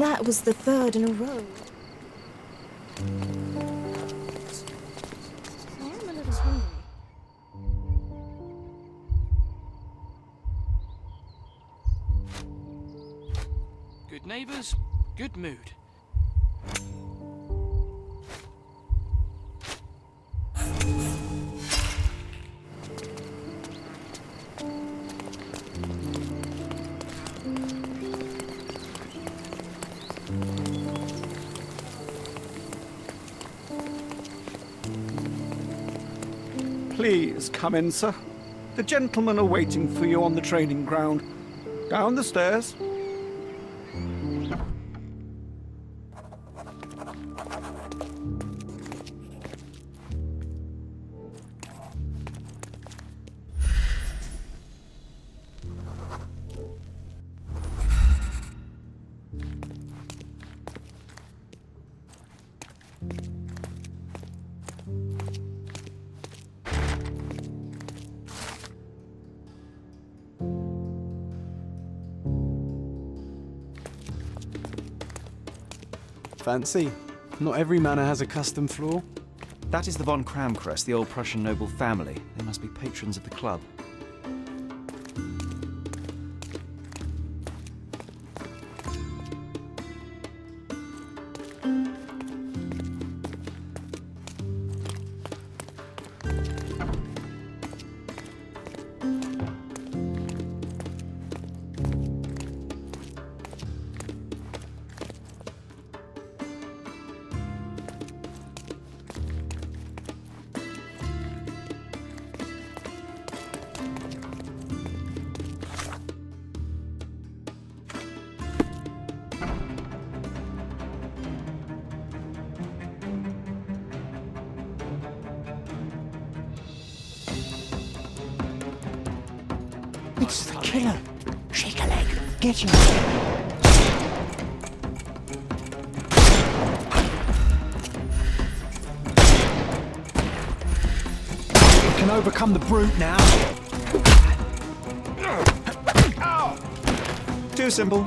And that was the third in a row. I am a little hungry. Good neighbours, good mood. Please come in, sir. The gentlemen are waiting for you on the training ground. Down the stairs. Fancy? Not every manor has a custom floor. That is the von Kramkress, the old Prussian noble family. They must be patrons of the club. It's the killer. Shake a leg. Get him. We can overcome the brute now. Too simple.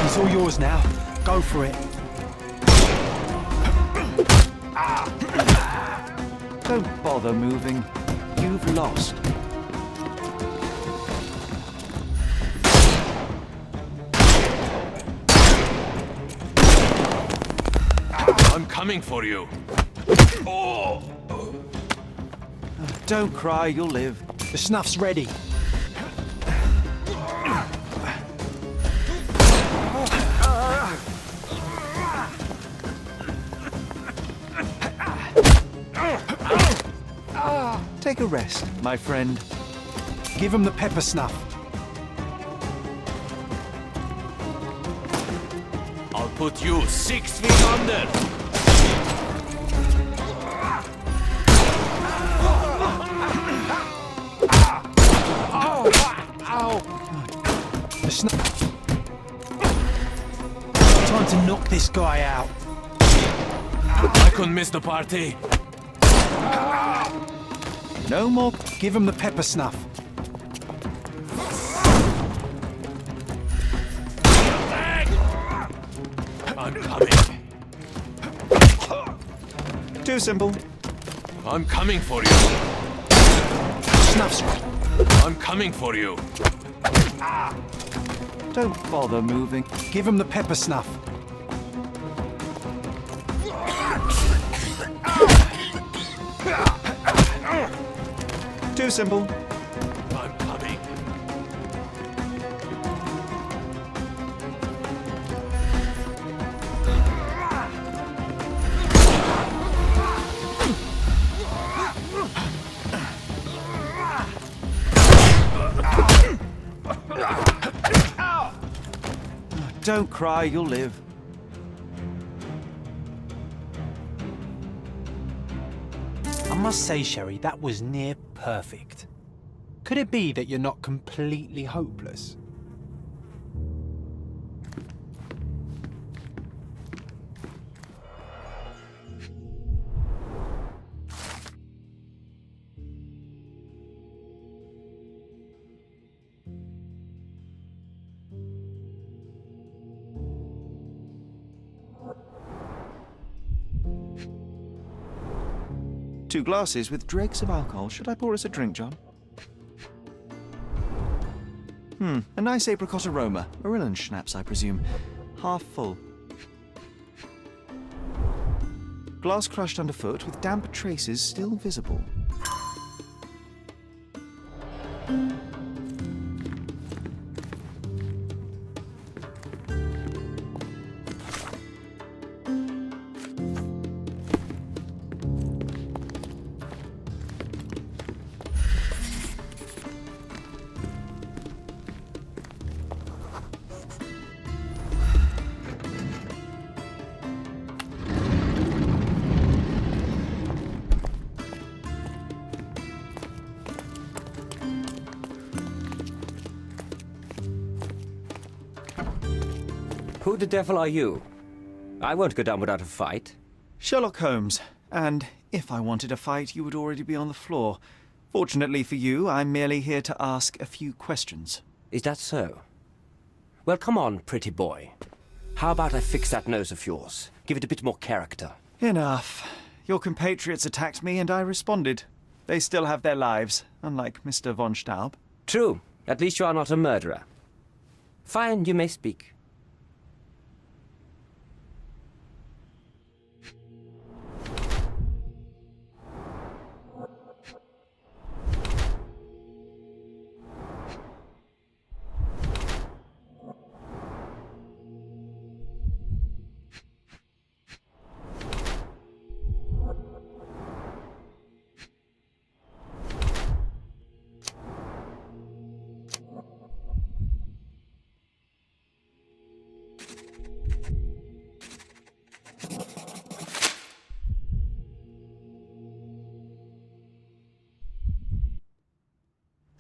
It's all yours now. Go for it. Don't bother moving. You've lost. I'm coming for you. Oh! Don't cry, you'll live. The snuff's ready. Take a rest, my friend. Give him the pepper snuff. I'll put you 6 feet under. The snuff. Time to knock this guy out. I couldn't miss the party. No more. Give him the pepper snuff. I'm coming. Too simple. I'm coming for you. Snuff's ready. I'm coming for you. Don't bother moving. Give him the pepper snuff. Too simple. I'm coming. Don't cry, you'll live. I must say, Sherry, that was near perfect. Could it be that you're not completely hopeless? 2 glasses with dregs of alcohol. Should I pour us a drink, John? A nice apricot aroma. Marilyn schnapps, I presume. Half full. Glass crushed underfoot with damp traces still visible. Who the devil are you? I won't go down without a fight. Sherlock Holmes. And if I wanted a fight, you would already be on the floor. Fortunately for you, I'm merely here to ask a few questions. Is that so? Well, come on, pretty boy. How about I fix that nose of yours? Give it a bit more character. Enough. Your compatriots attacked me and I responded. They still have their lives, unlike Mr. von Staub. True. At least you are not a murderer. Fine, you may speak.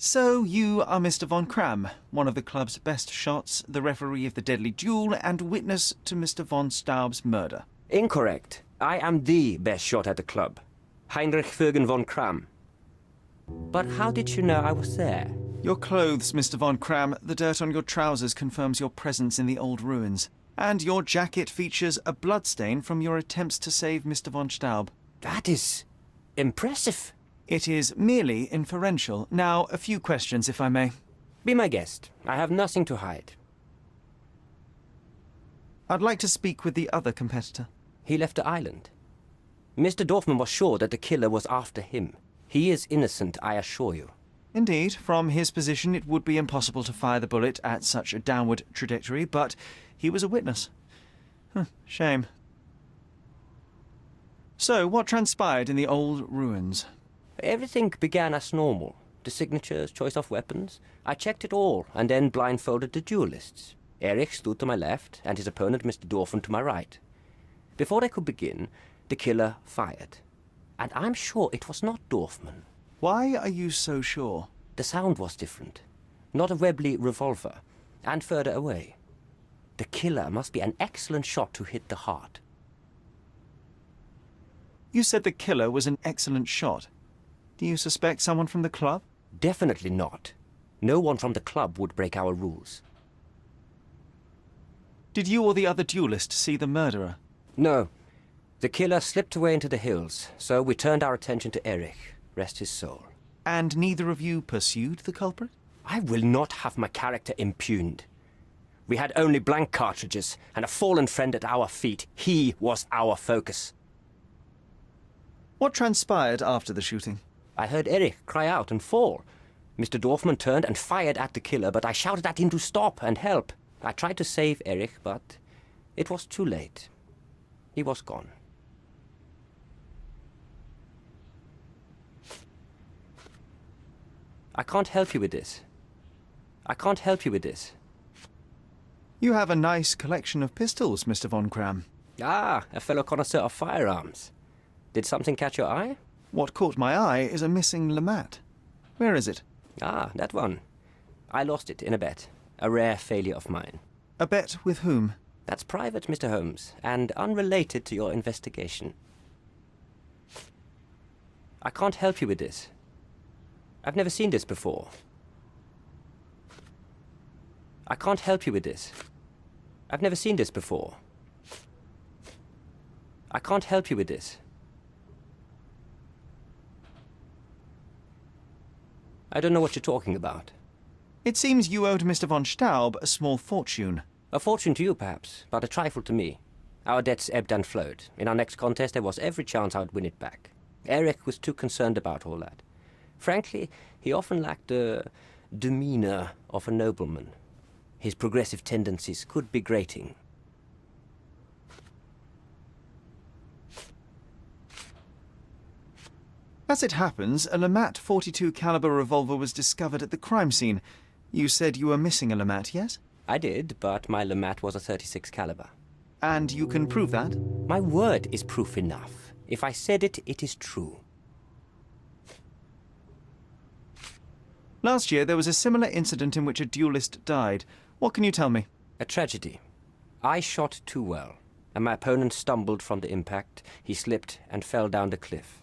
So, you are Mr. von Kram, one of the club's best shots, the referee of the deadly duel, and witness to Mr. von Staub's murder. Incorrect. I am the best shot at the club. Heinrich Vögen von Kram. But how did you know I was there? Your clothes, Mr. von Kram, the dirt on your trousers confirms your presence in the old ruins. And your jacket features a bloodstain from your attempts to save Mr. von Staub. That is impressive. It is merely inferential. Now, a few questions, if I may. Be my guest. I have nothing to hide. I'd like to speak with the other competitor. He left the island. Mr. Dorfman was sure that the killer was after him. He is innocent, I assure you. Indeed, from his position it would be impossible to fire the bullet at such a downward trajectory, but he was a witness. Shame. So, what transpired in the old ruins? Everything began as normal. The signatures, choice of weapons. I checked it all, and then blindfolded the duelists. Erich stood to my left, and his opponent, Mr. Dorfman, to my right. Before they could begin, the killer fired. And I'm sure it was not Dorfman. Why are you so sure? The sound was different. Not a Webley revolver, and further away. The killer must be an excellent shot to hit the heart. You said the killer was an excellent shot. Do you suspect someone from the club? Definitely not. No one from the club would break our rules. Did you or the other duelist see the murderer? No. The killer slipped away into the hills, so we turned our attention to Erich. Rest his soul. And neither of you pursued the culprit? I will not have my character impugned. We had only blank cartridges and a fallen friend at our feet. He was our focus. What transpired after the shooting? I heard Erich cry out and fall. Mr. Dorfman turned and fired at the killer, but I shouted at him to stop and help. I tried to save Erich, but it was too late. He was gone. I can't help you with this. I can't help you with this. You have a nice collection of pistols, Mr. von Kram. Ah, a fellow connoisseur of firearms. Did something catch your eye? What caught my eye is a missing Lamate. Where is it? Ah, that one. I lost it in a bet. A rare failure of mine. A bet with whom? That's private, Mr. Holmes, and unrelated to your investigation. I can't help you with this. I've never seen this before. I can't help you with this. I've never seen this before. I can't help you with this. I don't know what you're talking about. It seems you owed Mr. von Staub a small fortune. A fortune to you, perhaps, but a trifle to me. Our debts ebbed and flowed. In our next contest, there was every chance I would win it back. Eric was too concerned about all that. Frankly, he often lacked the demeanor of a nobleman. His progressive tendencies could be grating. As it happens, a Lamat .42 caliber revolver was discovered at the crime scene. You said you were missing a Lamat, yes? I did, but my Lamat was a .36 caliber. And you can prove that? My word is proof enough. If I said it, it is true. Last year, there was a similar incident in which a duelist died. What can you tell me? A tragedy. I shot too well, and my opponent stumbled from the impact. He slipped and fell down the cliff.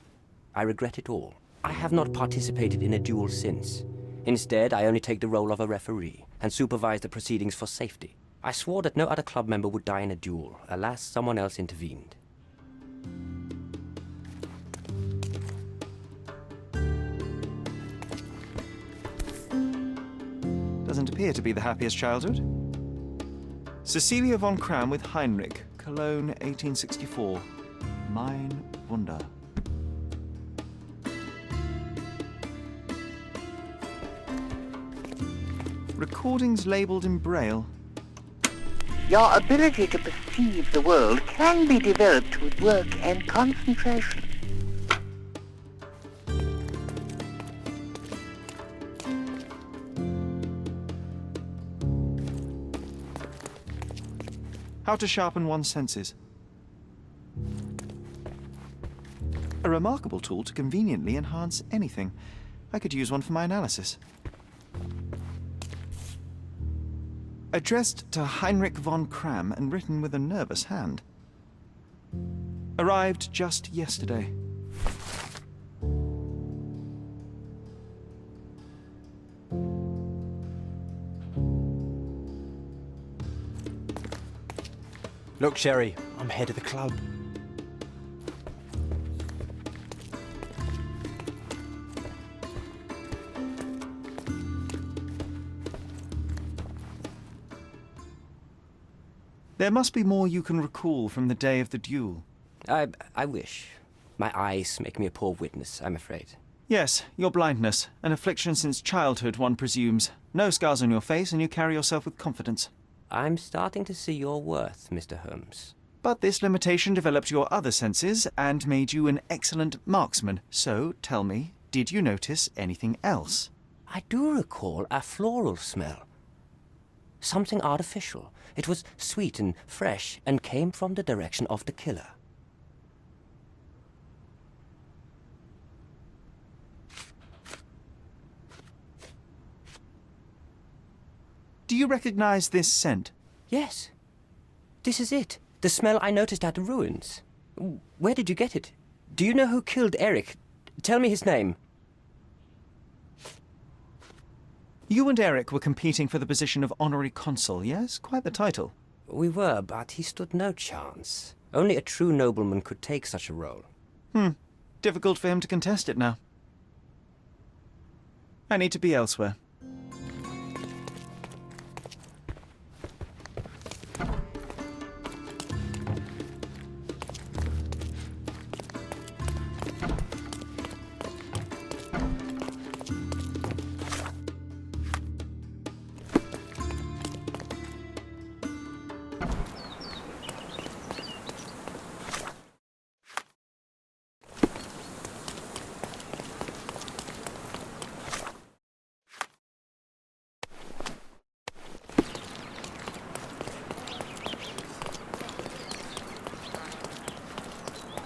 I regret it all. I have not participated in a duel since. Instead, I only take the role of a referee and supervise the proceedings for safety. I swore that no other club member would die in a duel. Alas, someone else intervened. Doesn't appear to be the happiest childhood. Cecilia von Kram with Heinrich, Cologne, 1864. Mein Wunder. Recordings labelled in Braille. Your ability to perceive the world can be developed with work and concentration. How to sharpen one's senses. A remarkable tool to conveniently enhance anything. I could use one for my analysis. Addressed to Heinrich von Kram and written with a nervous hand. Arrived just yesterday. Look, Sherry, I'm head of the club. There must be more you can recall from the day of the duel. I wish. My eyes make me a poor witness, I'm afraid. Yes, your blindness, an affliction since childhood, one presumes. No scars on your face, and you carry yourself with confidence. I'm starting to see your worth, Mr. Holmes. But this limitation developed your other senses and made you an excellent marksman. So, tell me, did you notice anything else? I do recall a floral smell. Something artificial. It was sweet and fresh and came from the direction of the killer. Do you recognize this scent? Yes. This is it. The smell I noticed at the ruins. Where did you get it? Do you know who killed Eric? Tell me his name. You and Eric were competing for the position of honorary consul, yes? Quite the title. We were, but he stood no chance. Only a true nobleman could take such a role. Difficult for him to contest it now. I need to be elsewhere.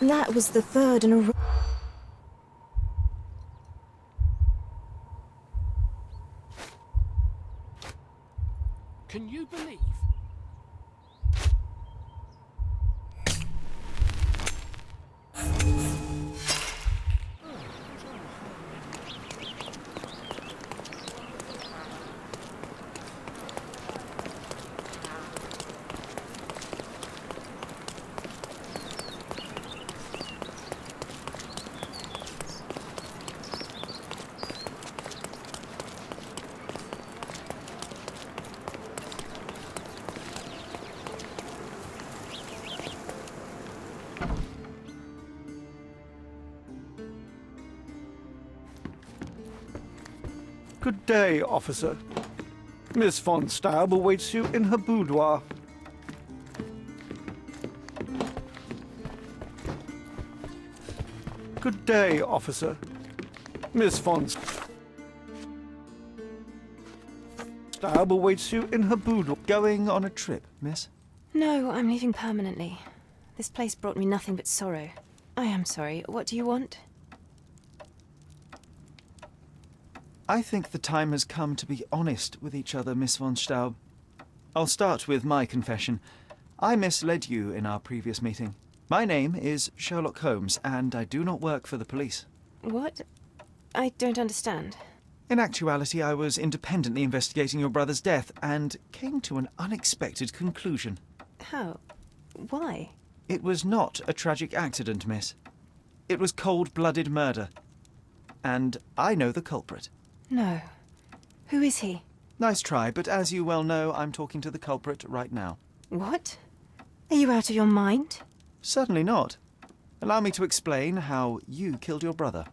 That was the third in a row. Can you believe? Good day, officer. Miss von Staub awaits you in her boudoir. Good day, officer. Miss von Staub awaits you in her boudoir. Going on a trip, miss? No, I'm leaving permanently. This place brought me nothing but sorrow. I am sorry. What do you want? I think the time has come to be honest with each other, Miss von Staub. I'll start with my confession. I misled you in our previous meeting. My name is Sherlock Holmes, and I do not work for the police. What? I don't understand. In actuality, I was independently investigating your brother's death and came to an unexpected conclusion. How? Why? It was not a tragic accident, miss. It was cold-blooded murder. And I know the culprit. No. Who is he? Nice try, but as you well know, I'm talking to the culprit right now. What? Are you out of your mind? Certainly not. Allow me to explain how you killed your brother.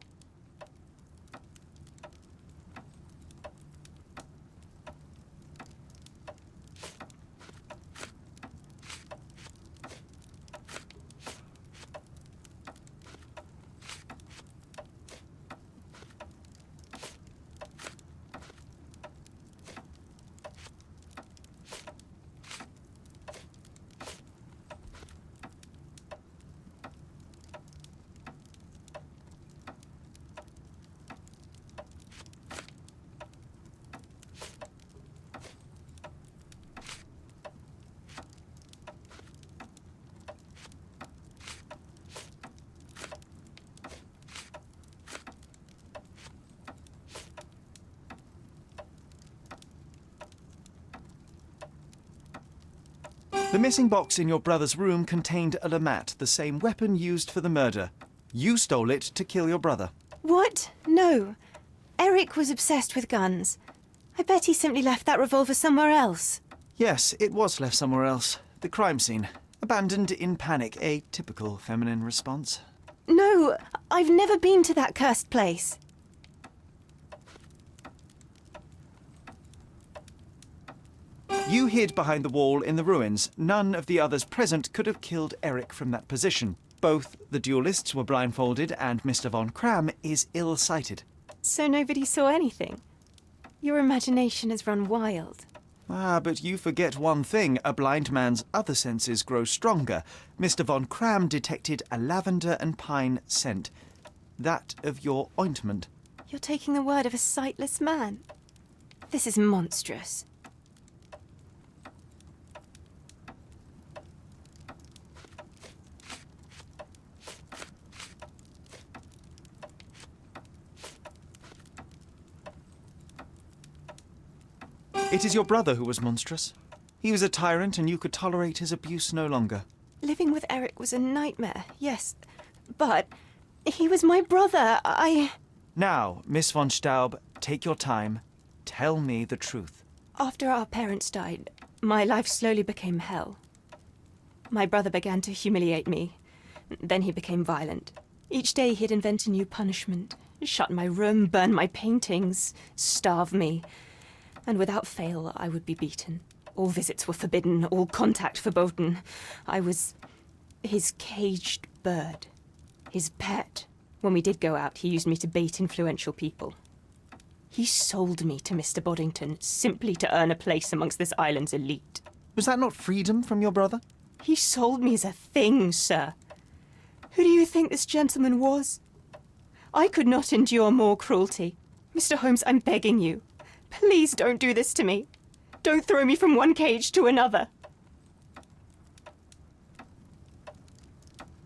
The missing box in your brother's room contained a lamat, the same weapon used for the murder. You stole it to kill your brother. What? No. Eric was obsessed with guns. I bet he simply left that revolver somewhere else. Yes, it was left somewhere else. The crime scene. Abandoned in panic, a typical feminine response. No, I've never been to that cursed place. You hid behind the wall in the ruins. None of the others present could have killed Eric from that position. Both the duelists were blindfolded and Mr. von Cram is ill-sighted. So nobody saw anything? Your imagination has run wild. Ah, but you forget one thing. A blind man's other senses grow stronger. Mr. von Cram detected a lavender and pine scent. That of your ointment. You're taking the word of a sightless man. This is monstrous. It is your brother who was monstrous. He was a tyrant and you could tolerate his abuse no longer. Living with Eric was a nightmare, yes. But he was my brother. Now, Miss von Staub, take your time. Tell me the truth. After our parents died, my life slowly became hell. My brother began to humiliate me. Then he became violent. Each day he'd invent a new punishment. Shut my room, burn my paintings, starve me. And without fail, I would be beaten. All visits were forbidden, all contact verboten. I was his caged bird, his pet. When we did go out, he used me to bait influential people. He sold me to Mr. Boddington simply to earn a place amongst this island's elite. Was that not freedom from your brother? He sold me as a thing, sir. Who do you think this gentleman was? I could not endure more cruelty. Mr. Holmes, I'm begging you. Please don't do this to me. Don't throw me from one cage to another.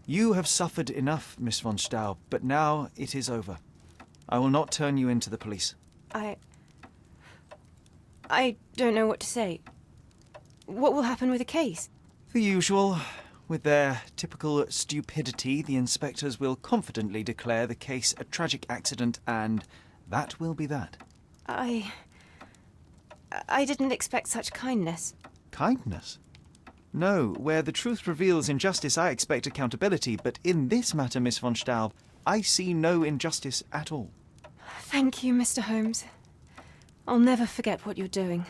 You have suffered enough, Miss von Staub, but now it is over. I will not turn you into the police. I don't know what to say. What will happen with the case? The usual. With their typical stupidity, the inspectors will confidently declare the case a tragic accident, and that will be that. I didn't expect such kindness. Kindness? No, where the truth reveals injustice, I expect accountability, but in this matter, Miss von Staub, I see no injustice at all. Thank you, Mr. Holmes. I'll never forget what you're doing.